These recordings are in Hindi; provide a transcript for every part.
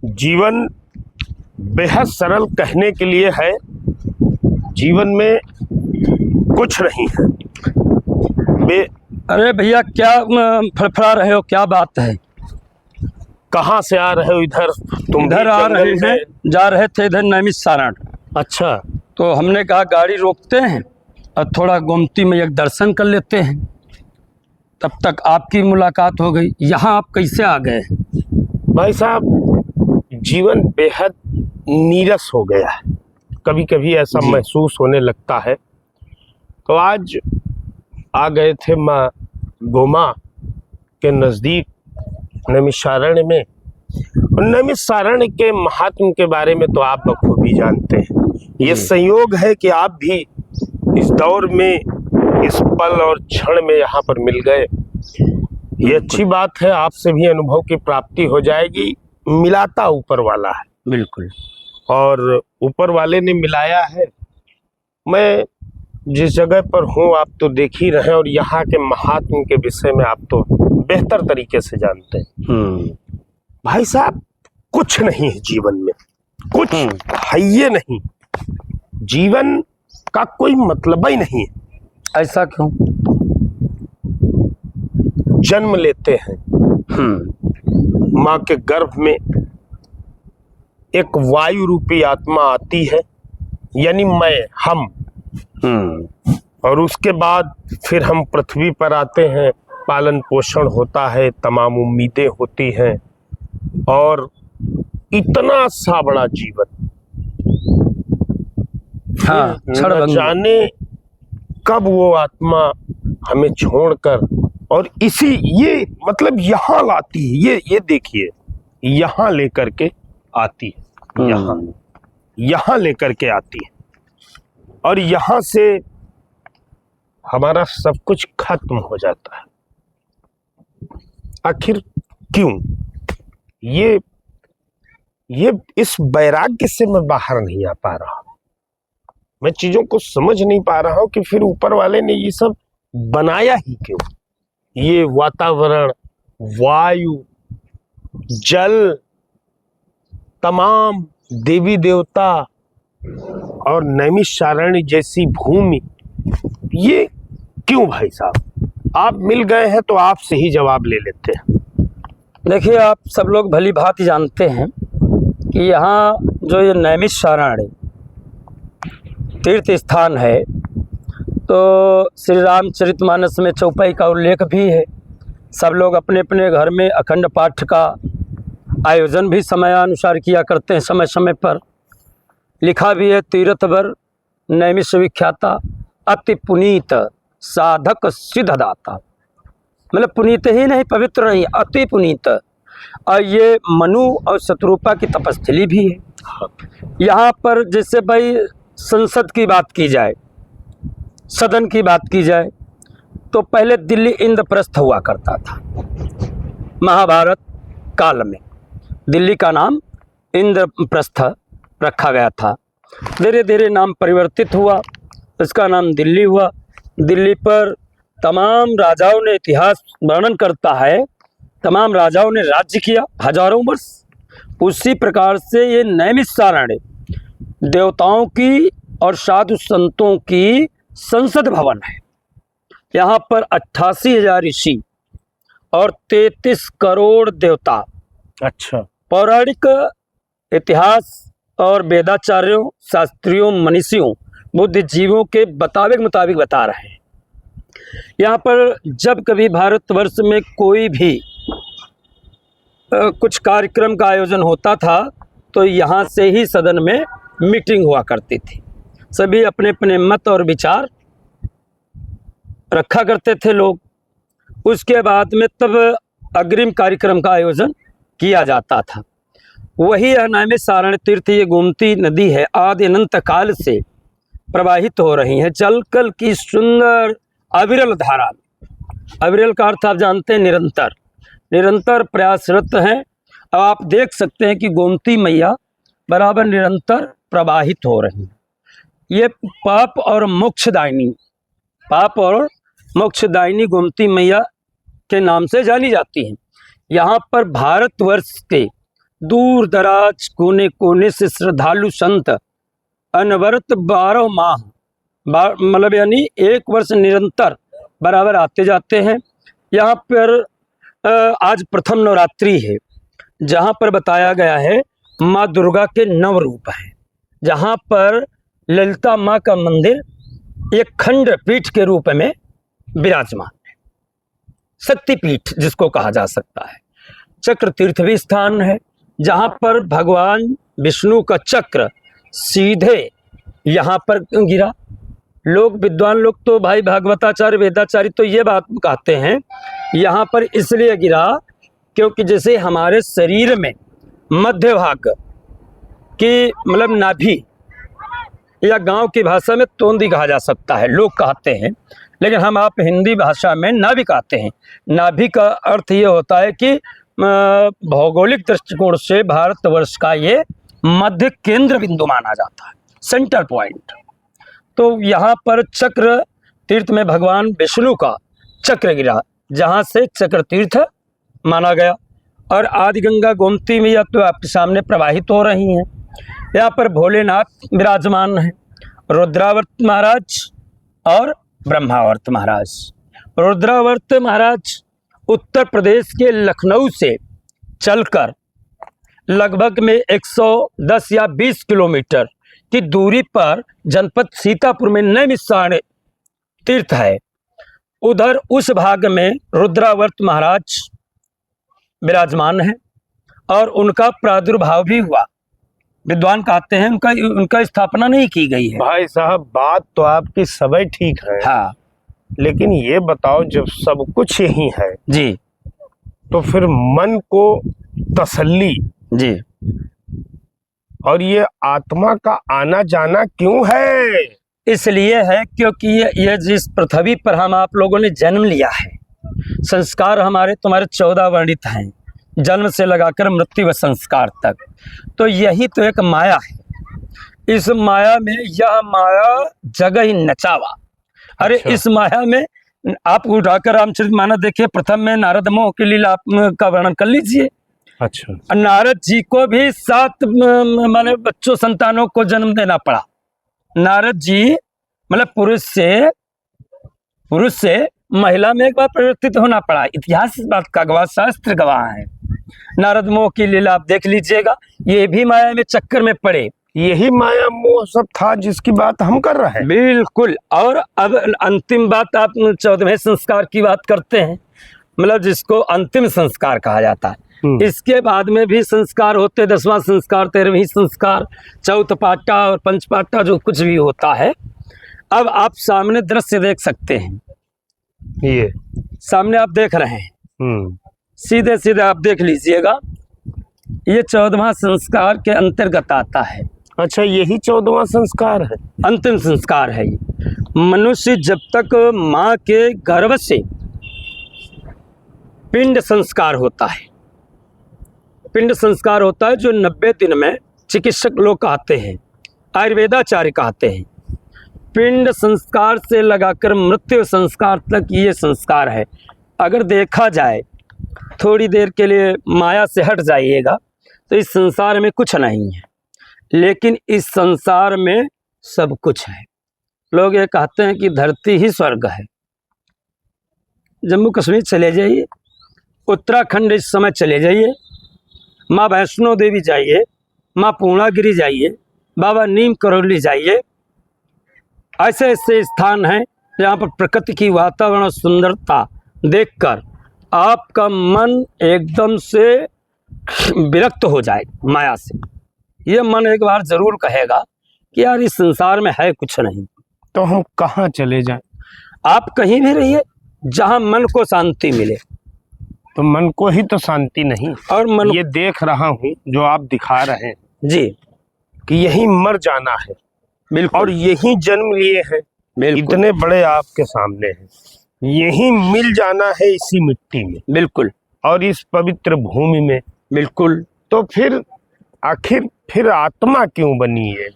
जीवन बेहद सरल कहने के लिए है। जीवन में कुछ नहीं है। अरे भैया क्या फड़फड़ा रहे हो, क्या बात है? कहाँ से आ रहे हो? इधर तुम इधर आ रहे हैं, जा रहे थे इधर नैमिषारण। अच्छा, तो हमने कहा गाड़ी रोकते हैं और थोड़ा गोमती में एक दर्शन कर लेते हैं। तब तक आपकी मुलाकात हो गई। यहाँ आप कैसे आ गए? भाई साहब, जीवन बेहद नीरस हो गया है। कभी कभी ऐसा महसूस होने लगता है। तो आज आ गए थे माँ गोमा के नज़दीक नैमिषारण्य में। और नैमिषारण्य के महात्म के बारे में तो आप बखूबी जानते हैं। ये संयोग है कि आप भी इस दौर में, इस पल और क्षण में यहाँ पर मिल गए। ये अच्छी बात है, आपसे भी अनुभव की प्राप्ति हो जाएगी। मिलाता ऊपर वाला है। बिल्कुल। और ऊपर वाले ने मिलाया है। मैं जिस जगह पर हूँ आप तो देख ही रहे हैं, और यहाँ के महात्म के विषय में आप तो बेहतर तरीके से जानते हैं। भाई साहब, कुछ नहीं है जीवन में, कुछ है ये नहीं। जीवन का कोई मतलब ही नहीं है। ऐसा क्यों? जन्म लेते हैं, माँ के गर्भ में एक वायु रूपी आत्मा आती है, यानी हम। और उसके बाद फिर हम पृथ्वी पर आते हैं। पालन पोषण होता है, तमाम उम्मीदें होती हैं, और इतना सा बड़ा जीवन। न जाने कब वो आत्मा हमें छोड़कर और ये मतलब यहाँ लाती है। ये देखिए, यहाँ लेकर के आती है, यहाँ लेकर के आती है, और यहाँ से हमारा सब कुछ खत्म हो जाता है। आखिर क्यों? ये इस वैराग्य से मैं बाहर नहीं आ पा रहा। मैं चीजों को समझ नहीं पा रहा हूं कि फिर ऊपर वाले ने ये सब बनाया ही क्यों। ये वातावरण, वायु, जल, तमाम देवी देवता और नैमिषारण्य जैसी भूमि, ये क्यों? भाई साहब, आप मिल गए हैं तो आपसे ही जवाब ले लेते हैं। देखिए, आप सब लोग भली भांति जानते हैं कि यहाँ जो ये नैमिषारण्य तीर्थ स्थान है, तो श्री रामचरितमानस में चौपाई का उल्लेख भी है। सब लोग अपने अपने घर में अखंड पाठ का आयोजन भी समयानुसार किया करते हैं, समय समय पर। लिखा भी है, तीर्थवर नैमिष विख्याता, अति पुनीत साधक सिद्धदाता। मतलब पुनीत ही नहीं, पवित्र नहीं, अति पुनीत। और ये मनु और शत्रुपा की तपस्थली भी है। यहाँ पर जैसे भाई संसद की बात की जाए, सदन की बात की जाए, तो पहले दिल्ली इंद्रप्रस्थ हुआ करता था। महाभारत काल में दिल्ली का नाम इंद्रप्रस्थ रखा गया था। धीरे धीरे नाम परिवर्तित हुआ, इसका नाम दिल्ली हुआ। दिल्ली पर तमाम राजाओं ने, इतिहास वर्णन करता है, तमाम राजाओं ने राज्य किया हजारों वर्ष। उसी प्रकार से ये नैमिषारण्य देवताओं की और साधु संतों की संसद भवन है। यहाँ पर 88,000 ऋषि और 33 करोड़ देवता, अच्छा, पौराणिक इतिहास और वेदाचार्यों, शास्त्रियों, मनीषियों, बुद्धिजीवियों के मुताबिक बता रहे हैं। यहाँ पर जब कभी भारतवर्ष में कोई भी कुछ कार्यक्रम का आयोजन होता था, तो यहाँ से ही सदन में मीटिंग हुआ करती थी। सभी अपने अपने मत और विचार रखा करते थे लोग। उसके बाद में तब अग्रिम कार्यक्रम का आयोजन किया जाता था। वही नैमिषारण्य तीर्थ, ये गोमती नदी है, आदि अनंत काल से प्रवाहित हो रही है। जलकल की सुंदर अविरल धारा। अविरल का अर्थ आप जानते हैं, निरंतर, निरंतर प्रयासरत हैं। अब आप देख सकते हैं कि गोमती मैया बराबर निरंतर प्रवाहित हो रही है। ये पाप और मोक्षदायिनी गोमती मैया के नाम से जानी जाती हैं। यहाँ पर भारतवर्ष के दूर दराज कोने कोने से श्रद्धालु संत अनवरत 12 माह मतलब यानी 1 वर्ष निरंतर बराबर आते जाते हैं। यहाँ पर आज प्रथम नवरात्रि है, जहाँ पर बताया गया है माँ दुर्गा के 9 रूप हैं, जहाँ पर ललिता माँ का मंदिर एक खंड पीठ के रूप में विराजमान है, शक्तिपीठ जिसको कहा जा सकता है। चक्र तीर्थ भी स्थान है, जहाँ पर भगवान विष्णु का चक्र सीधे यहाँ पर गिरा। लोग विद्वान लोग तो भाई भागवताचार्य वेदाचार्य तो ये बात कहते हैं यहाँ पर इसलिए गिरा क्योंकि जैसे हमारे शरीर में मध्य भाग की मतलब नाभि या गांव की भाषा में तोंदी कहा जा सकता है, लोग कहते हैं, लेकिन हम आप हिंदी भाषा में नाभि कहते हैं। नाभि का अर्थ ये होता है कि भौगोलिक दृष्टिकोण से भारतवर्ष का ये मध्य केंद्र बिंदु माना जाता है, सेंटर पॉइंट। तो यहाँ पर चक्र तीर्थ में भगवान विष्णु का चक्र गिरा, जहाँ से चक्र तीर्थ माना गया। और आदि गंगा गोमती मैया तो आपके सामने प्रवाहित हो रही हैं। यहाँ पर भोलेनाथ विराजमान हैं, रुद्रावर्त महाराज और ब्रह्मावर्त महाराज। रुद्रावर्त महाराज उत्तर प्रदेश के लखनऊ से चलकर लगभग में 110 या 20 किलोमीटर की दूरी पर जनपद सीतापुर में नैमिषारण्य तीर्थ है, उधर उस भाग में रुद्रावर्त महाराज विराजमान है और उनका प्रादुर्भाव भी हुआ। विद्वान कहते हैं उनका स्थापना नहीं की गई है। भाई साहब बात तो आपकी सभी ठीक है, हाँ, लेकिन ये बताओ जब सब कुछ यही है जी, तो फिर मन को तसल्ली जी, और ये आत्मा का आना जाना क्यों है? इसलिए है क्योंकि ये जिस पृथ्वी पर हम आप लोगों ने जन्म लिया है, संस्कार हमारे तुम्हारे 14 वर्णित हैं, जन्म से लगाकर मृत्यु व संस्कार तक। तो यही तो एक माया है। इस माया में यह माया जगह ही नचावा। अरे अच्छा। इस माया में आप उठाकर रामचरितमानस देखिए, प्रथम में नारद मोह की लीला का वर्णन कर लीजिए। अच्छा। नारद जी को भी 7 माने बच्चों संतानों को जन्म देना पड़ा। नारद जी मतलब पुरुष से महिला में एक बार परिवर्तित होना पड़ा। इतिहास इस बात का गवाह, शास्त्र गवाह है। नारद मोह की लीला आप देख लीजिएगा, ये भी माया में चक्कर में पड़े। यही माया मोह सब था जिसकी बात हम कर रहे हैं। बिल्कुल। और अब अंतिम बात आप 14वें संस्कार की बात करते हैं, मतलब जिसको अंतिम संस्कार कहा जाता है। इसके बाद में भी संस्कार होते, 10वां संस्कार, 13वीं संस्कार, चौथ पाटा और पंचपाटा जो कुछ भी होता है। अब आप सामने दृश्य देख सकते हैं, ये सामने आप देख रहे हैं, सीधे सीधे आप देख लीजिएगा, ये 14वां संस्कार के अंतर्गत आता है। अच्छा, यही 14वां संस्कार है, अंतिम संस्कार है ये। मनुष्य जब तक माँ के गर्भ से पिंड संस्कार होता है, पिंड संस्कार होता है जो 90 दिन में चिकित्सक लोग कहते हैं, आयुर्वेदाचार्य कहते हैं। पिंड संस्कार से लगाकर मृत्यु संस्कार तक ये संस्कार है। अगर देखा जाए, थोड़ी देर के लिए माया से हट जाइएगा तो इस संसार में कुछ नहीं है, लेकिन इस संसार में सब कुछ है। लोग ये कहते हैं कि धरती ही स्वर्ग है। जम्मू कश्मीर चले जाइए, उत्तराखंड इस समय चले जाइए, माँ वैष्णो देवी जाइए, माँ पूर्णागिरी जाइए, बाबा नीम करौली जाइए। ऐसे ऐसे स्थान हैं जहाँ पर प्रकृति की वातावरण और सुंदरता देखकर आपका मन एकदम से विरक्त हो जाए माया से। ये मन एक बार जरूर कहेगा कि यार इस संसार में है कुछ नहीं। तो हम कहाँ चले जाएं? आप कहीं भी रहिए जहाँ मन को शांति मिले। तो मन को ही तो शांति नहीं, और मन ये देख रहा हूँ जो आप दिखा रहे हैं जी कि यही मर जाना है, बिल्कुल, और यही जन्म लिए हैं, बिल्कुल, इतने बड़े आपके सामने हैं, यही मिल जाना है इसी मिट्टी में, बिल्कुल, और इस पवित्र भूमि में। बिल्कुल। तो फिर आखिर फिर आत्मा क्यों बनी है?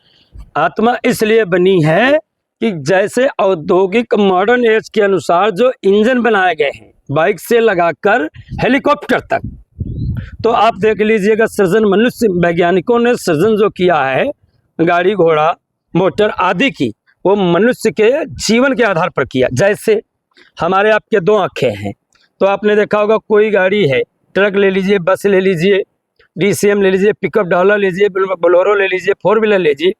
आत्मा इसलिए बनी है कि जैसे औद्योगिक मॉडर्न एज के अनुसार जो इंजन बनाए गए हैं, बाइक से लगाकर हेलीकॉप्टर तक, तो आप देख लीजिएगा, सृजन मनुष्य वैज्ञानिकों ने सृजन जो किया है गाड़ी घोड़ा मोटर आदि की, वो मनुष्य के जीवन के आधार पर किया। जैसे हमारे आपके दो आँखें हैं, तो आपने देखा होगा कोई गाड़ी है, ट्रक ले लीजिए, बस ले लीजिए, DCM ले लीजिए, पिकअप डॉलर लीजिए, बोलेरो ले लीजिए, 4 व्हीलर लीजिए,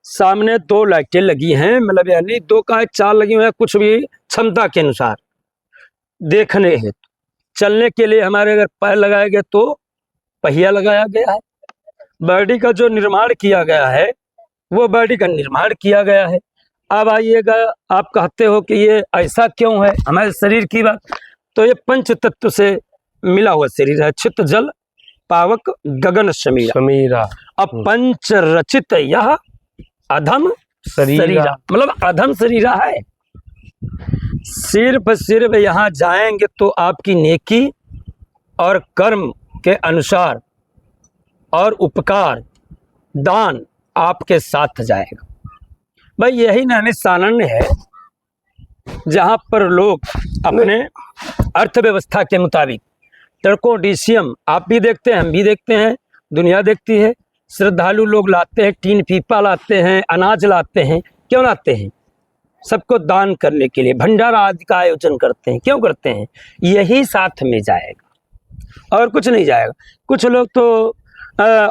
सामने 2 लाइटें लगी हैं, मतलब यानी 2 का 4 लगी हुई है, कुछ भी क्षमता के अनुसार देखने हेतु। चलने के लिए हमारे अगर पैर लगाए गए तो पहिया लगाया गया है। बॉडी का जो निर्माण किया गया है वो बॉडी का निर्माण किया गया है। अब आइएगा, आप कहते हो कि ये ऐसा क्यों है हमारे शरीर की बात, तो ये पंच तत्व से मिला हुआ शरीर है। चित्त जल पावक गगन समीरा समीरा। अब पंच रचित यह अधम शरीरा, मतलब अधम शरीरा है। सिर्फ यहाँ जाएंगे तो आपकी नेकी और कर्म के अनुसार और उपकार दान आपके साथ जाएगा। भाई यही नैमिषारण्य है जहाँ पर लोग अपने अर्थव्यवस्था के मुताबिक ट्रकों DCM आप भी देखते हैं, हम भी देखते हैं, दुनिया देखती है, श्रद्धालु लोग लाते हैं, टीन पीपा लाते हैं, अनाज लाते हैं। क्यों लाते हैं? सबको दान करने के लिए, भंडारा आदि का आयोजन करते हैं। क्यों करते हैं? यही साथ में जाएगा और कुछ नहीं जाएगा। कुछ लोग तो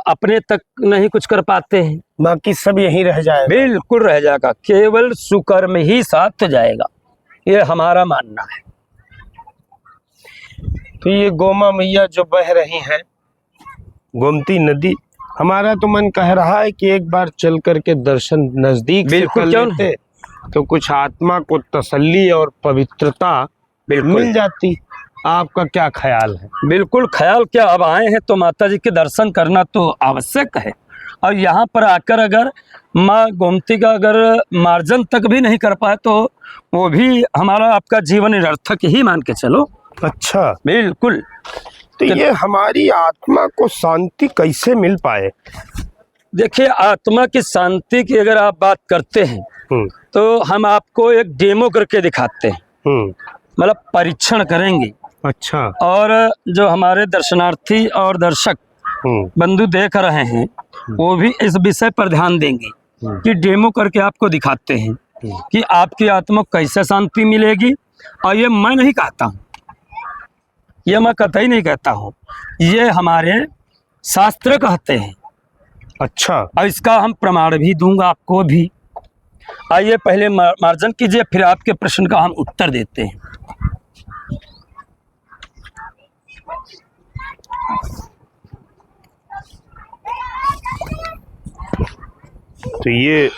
अपने तक नहीं कुछ कर पाते हैं, बाकी सब यहीं रह जाएगा। बिल्कुल रह जाएगा, केवल सुकर्म ही साथ जाएगा, ये हमारा मानना है। तो ये गोमा मैया जो बह रही हैं, गोमती नदी, हमारा तो मन कह रहा है कि एक बार चल करके दर्शन नजदीक से कर लेते तो कुछ आत्मा को तसल्ली और पवित्रता मिल जाती। आपका क्या ख्याल है? बिल्कुल ख्याल क्या, अब आए हैं तो माता जी के दर्शन करना तो आवश्यक है। और यहाँ पर आकर अगर माँ गोमती का अगर मार्जन तक भी नहीं कर पाए तो वो भी हमारा आपका जीवन निरर्थक ही मान के चलो। अच्छा, बिल्कुल। तो ये हमारी आत्मा को शांति कैसे मिल पाए? देखिए, आत्मा की शांति की अगर आप बात करते हैं तो हम आपको एक डेमो करके दिखाते हैं, मतलब परीक्षण करेंगे। अच्छा। और जो हमारे दर्शनार्थी और दर्शक बंधु देख रहे हैं वो भी इस विषय पर ध्यान देंगे कि डेमो करके आपको दिखाते हैं कि आपकी आत्मा को कैसे शांति मिलेगी। और ये मैं नहीं कहता हूँ, ये मैं कतई नहीं कहता हूँ, ये हमारे शास्त्र कहते हैं। अच्छा। और इसका हम प्रमाण भी दूंगा आपको भी। आइए पहले मार्जन कीजिए, फिर आपके प्रश्न का हम उत्तर देते हैं। तो ये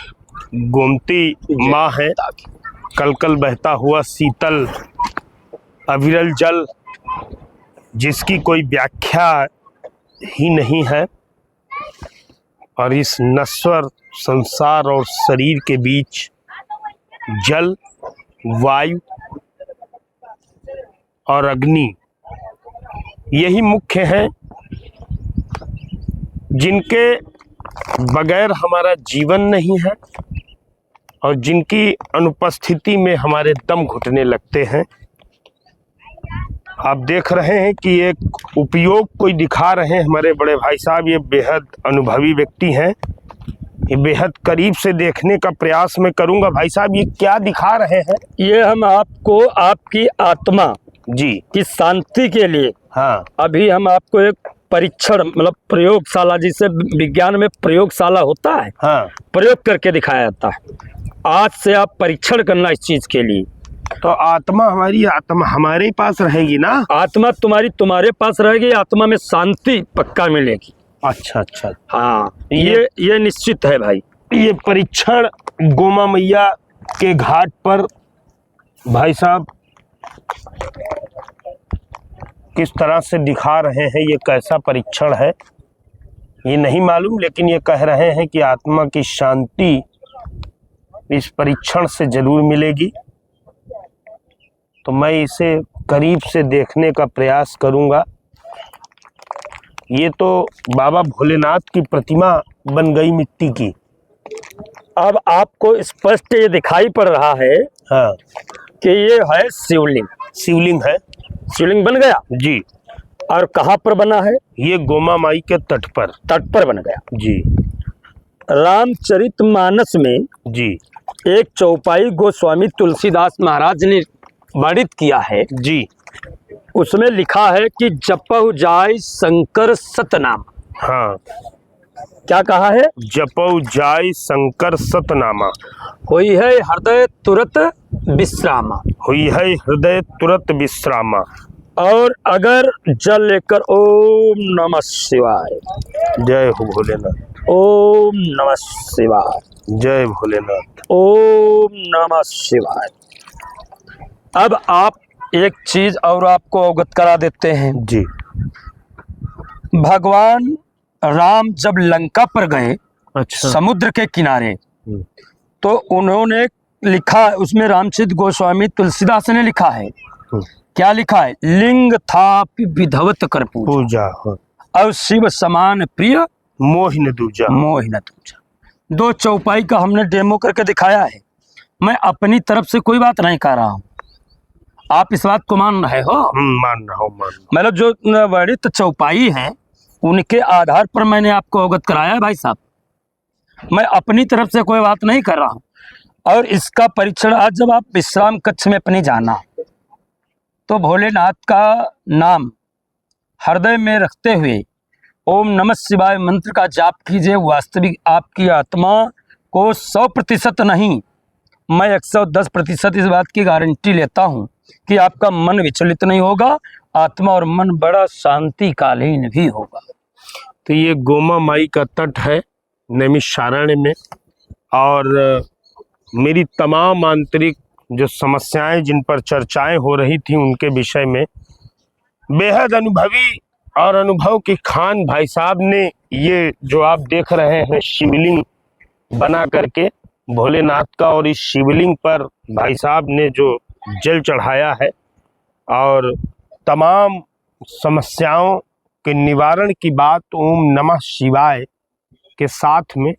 गोमती माँ है, कल कल बहता हुआ शीतल अविरल जल, जिसकी कोई व्याख्या ही नहीं है। और इस नश्वर संसार और शरीर के बीच जल, वायु और अग्नि यही मुख्य हैं, जिनके बगैर हमारा जीवन नहीं है और जिनकी अनुपस्थिति में हमारे दम घुटने लगते हैं। आप देख रहे हैं कि एक उपयोग कोई दिखा रहे हैं हमारे बड़े भाई साहब, ये बेहद अनुभवी व्यक्ति हैं, ये बेहद करीब से देखने का प्रयास मैं करूंगा। भाई साहब, ये क्या दिखा रहे हैं? ये हम आपको आपकी आत्मा जी की शांति के लिए, हाँ, अभी हम आपको एक परीक्षण, मतलब प्रयोगशाला, जिसे विज्ञान में प्रयोगशाला होता है, हाँ, प्रयोग करके दिखाया जाता है। आज से आप परीक्षण करना इस चीज के लिए। तो आत्मा हमारे पास रहेगी ना? आत्मा तुम्हारे पास रहेगी, आत्मा में शांति पक्का मिलेगी। अच्छा अच्छा, हाँ, ये निश्चित है भाई। ये परीक्षण गोमा मैया के घाट पर भाई साहब किस तरह से दिखा रहे हैं, ये कैसा परीक्षण है ये नहीं मालूम, लेकिन ये कह रहे हैं कि आत्मा की शांति इस परीक्षण से जरूर मिलेगी। तो मैं इसे करीब से देखने का प्रयास करूंगा। ये तो बाबा भोलेनाथ की प्रतिमा बन गई मिट्टी की। अब आपको स्पष्ट ये दिखाई पड़ रहा है, हाँ, कि ये है शिवलिंग। शिवलिंग है, शिवलिंग बन गया जी। और कहाँ पर बना है? ये गोमा माई के तट पर बन गया। जी रामचरितमानस में जी एक चौपाई गोस्वामी तुलसीदास महाराज ने वर्णित किया है। जी। उसमें लिखा है कि जपहु जाय शंकर सतनाम। हाँ, क्या कहा है? जपौ जाय शंकर सतनामा, हुई है हृदय तुरत विश्रामा। हुई है हृदय तुरत विश्रामा। और अगर जल लेकर ओम नमः शिवाय, जय हो भोलेनाथ, ओम नमः शिवाय, जय भोलेनाथ, ओम नमः शिवाय। अब आप एक चीज और आपको अवगत करा देते हैं। जी भगवान राम जब लंका पर गए अच्छा। समुद्र के किनारे, तो उन्होंने लिखा, उसमें रामचरित गोस्वामी तुलसीदास ने लिखा है, क्या लिखा है? लिंग था विधवत कर पूजा, हाँ। और शिव समान प्रिय मोहिन दूजा, मोहिन दूजा। दो चौपाई का हमने डेमो करके दिखाया है। मैं अपनी तरफ से कोई बात नहीं कर रहा हूँ, आप इस बात को मान रहे हो? मान रहा हूँ, मतलब जो वर्णित चौपाई है उनके आधार पर मैंने आपको अवगत कराया है भाई साहब। मैं अपनी तरफ से कोई बात नहीं कर रहा हूँ। और इसका परीक्षण आज जब आप विश्राम कक्ष में अपनी जाना, तो भोलेनाथ का नाम हृदय में रखते हुए ओम नमः शिवाय मंत्र का जाप कीजिए। वास्तविक आपकी आत्मा को 100% नहीं, मैं 110% इस बात की गारंटी लेता हूँ कि आपका मन विचलित नहीं होगा, आत्मा और मन बड़ा शांतिकालीन भी होगा। तो ये गोमा माई का तट है नैमिषारण्य में, और मेरी तमाम आंतरिक जो समस्याएं, जिन पर चर्चाएं हो रही थी, उनके विषय में बेहद अनुभवी और अनुभव की खान भाई साहब ने ये जो आप देख रहे हैं शिवलिंग बना करके भोलेनाथ का, और इस शिवलिंग पर भाई साहब ने जो जल चढ़ाया है और तमाम समस्याओं के निवारण की बात ओम नमः शिवाय के साथ में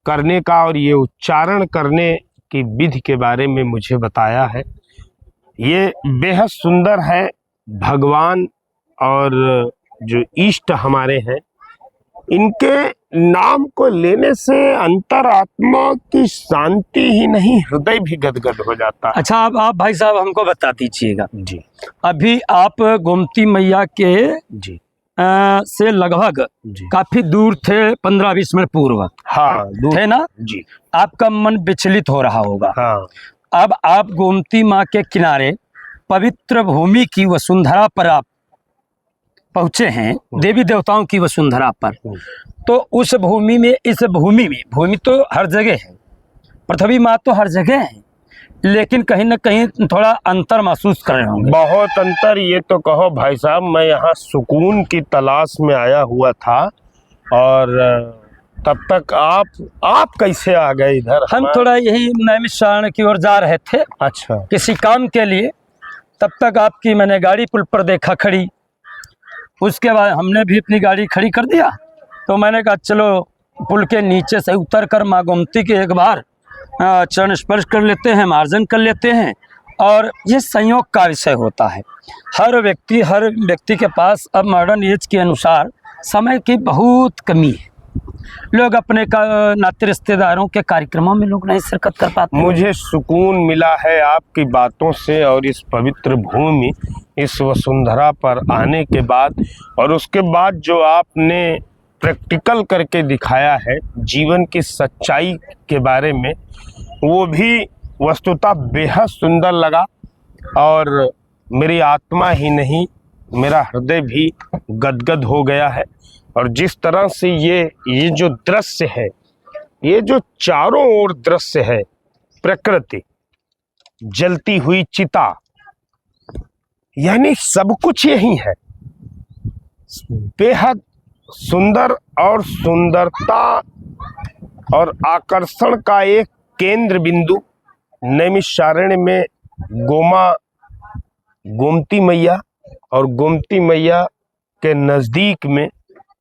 करने का और ये उच्चारण करने की विधि के बारे में मुझे बताया है। ये बेहद सुंदर है। भगवान और जो इष्ट हमारे हैं, इनके नाम को लेने से अंतरात्मा की शांति ही नहीं, हृदय भी गदगद हो जाता है। अच्छा, अब आप भाई साहब हमको बता दीजिएगा, जी अभी आप गोमती मैया के जी से लगभग जी काफी दूर थे, 15-20 मिनट पूर्व हाँ, थे ना? जी आपका मन विचलित हो रहा होगा। हाँ। अब आप गोमती माँ के किनारे पवित्र भूमि की वसुंधरा पर आप पहुंचे हैं, देवी देवताओं की वसुंधरा पर। तो उस भूमि में, इस भूमि में, भूमि तो हर जगह है, पृथ्वी माँ तो हर जगह है, लेकिन कहीं ना कहीं थोड़ा अंतर महसूस कर रहे होंगे। बहुत अंतर। ये तो कहो भाई साहब, मैं यहाँ सुकून की तलाश में आया हुआ था, और तब तक आप कैसे आ गए इधर? हम थोड़ा यही नैमिषारण्य की ओर जा रहे थे, अच्छा, किसी काम के लिए। तब तक आपकी मैंने गाड़ी पुल पर देखा खड़ी। उसके बाद हमने भी अपनी गाड़ी खड़ी कर दिया। तो मैंने कहा चलो पुल के नीचे से उतर कर माँ गोमती के एक बार चरण स्पर्श कर लेते हैं, मार्जन कर लेते हैं। और ये संयोग का विषय होता है। हर व्यक्ति के पास अब मॉडर्न एज के अनुसार समय की बहुत कमी है। लोग अपने नाते रिश्तेदारों के कार्यक्रमों में लोग नहीं शिरकत कर पाते। मुझे सुकून मिला है आपकी बातों से, और इस पवित्र भूमि, इस वसुंधरा पर आने के बाद, और उसके बाद जो आपने प्रैक्टिकल करके दिखाया है जीवन की सच्चाई के बारे में, वो भी वस्तुतः बेहद सुंदर लगा। और मेरी आत्मा ही नहीं, मेरा हृदय भी गदगद हो गया है। और जिस तरह से ये जो दृश्य है, ये जो चारों ओर दृश्य है, प्रकृति, जलती हुई चिता, यानी सब कुछ यही है। बेहद सुंदर, और सुंदरता और आकर्षण का एक केंद्र बिंदु नैमिषारण्य में गोमती मैया, और गोमती मैया के नज़दीक में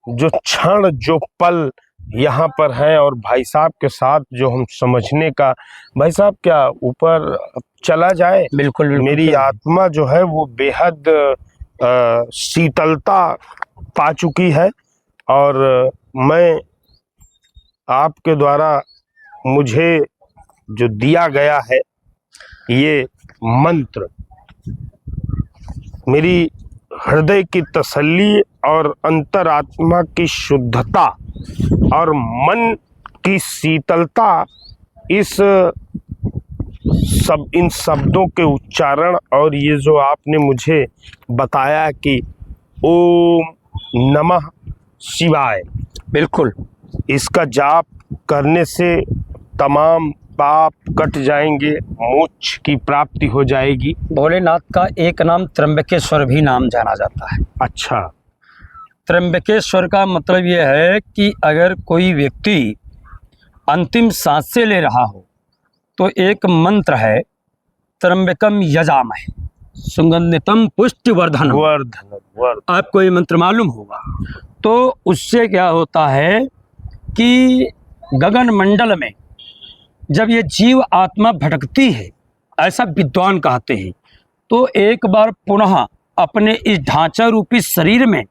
जो क्षण, जो पल यहाँ पर हैं, और भाई साहब के साथ जो हम समझने का, भाई साहब क्या ऊपर चला जाए? बिल्कुल, मेरी आत्मा जो है वो बेहद शीतलता पा चुकी है। और मैं आपके द्वारा मुझे जो दिया गया है ये मंत्र मेरी हृदय की तसल्ली और अंतरात्मा की शुद्धता और मन की शीतलता इन शब्दों के उच्चारण और ये जो आपने मुझे बताया कि ओम नमः शिवाय, बिल्कुल इसका जाप करने से तमाम पाप कट जाएंगे, मोक्ष की प्राप्ति हो जाएगी। भोलेनाथ का एक नाम त्र्यंबकेश्वर भी नाम जाना जाता है। अच्छा। त्र्यंबकेश्वर का मतलब यह है कि अगर कोई व्यक्ति अंतिम सांसें ले रहा हो तो एक मंत्र है, त्र्यंबकम यजामहे सुगंधितम पुष्टिवर्धनम। आपको ये मंत्र मालूम होगा। तो उससे क्या होता है कि गगन मंडल में जब ये जीव आत्मा भटकती है, ऐसा विद्वान कहते हैं, तो एक बार पुनः अपने इस ढांचा रूपी शरीर में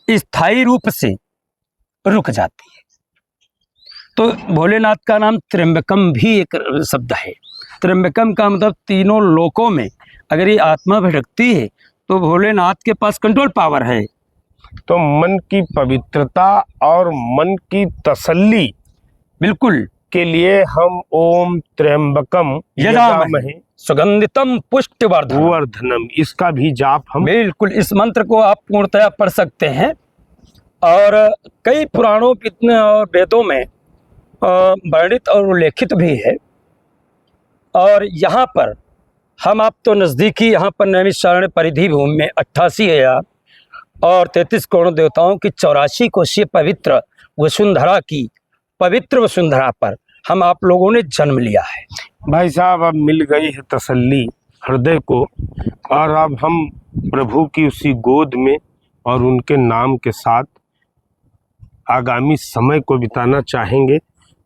स्थायी रूप से रुक जाती है। तो भोलेनाथ का नाम त्र्यंबकम भी एक शब्द है। त्र्यंबकम का मतलब तीनों लोकों में अगर ये आत्मा भटकती है तो भोलेनाथ के पास कंट्रोल पावर है। तो मन की पवित्रता और मन की तसल्ली बिल्कुल के लिए हम ओम त्र्यंबकम यजामहे सुगंधितम पुष्टिवर्धनम इसका भी जाप हम बिल्कुल, इस मंत्र को आप पूर्णतया पढ़ सकते हैं। और कई पुराणों और वेदों में वर्णित और उल्लेखित भी है। और यहाँ पर हम आप तो नज़दीकी यहाँ पर नैमिषारण्य परिधि भूमि में 88,000 और 33 करोड़ देवताओं की 84 कोशीय पवित्र वसुंधरा की पवित्र वसुंधरा पर हम आप लोगों ने जन्म लिया है। भाई साहब, अब मिल गई है तसल्ली हृदय को, और अब हम प्रभु की उसी गोद में और उनके नाम के साथ आगामी समय को बिताना चाहेंगे।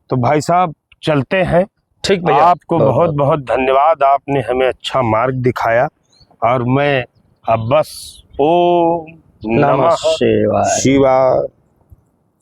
तो भाई साहब चलते हैं। ठीक भैया, आपको बहुत बहुत धन्यवाद, आपने हमें अच्छा मार्ग दिखाया। और मैं अब बस ओम नमः शिवाय।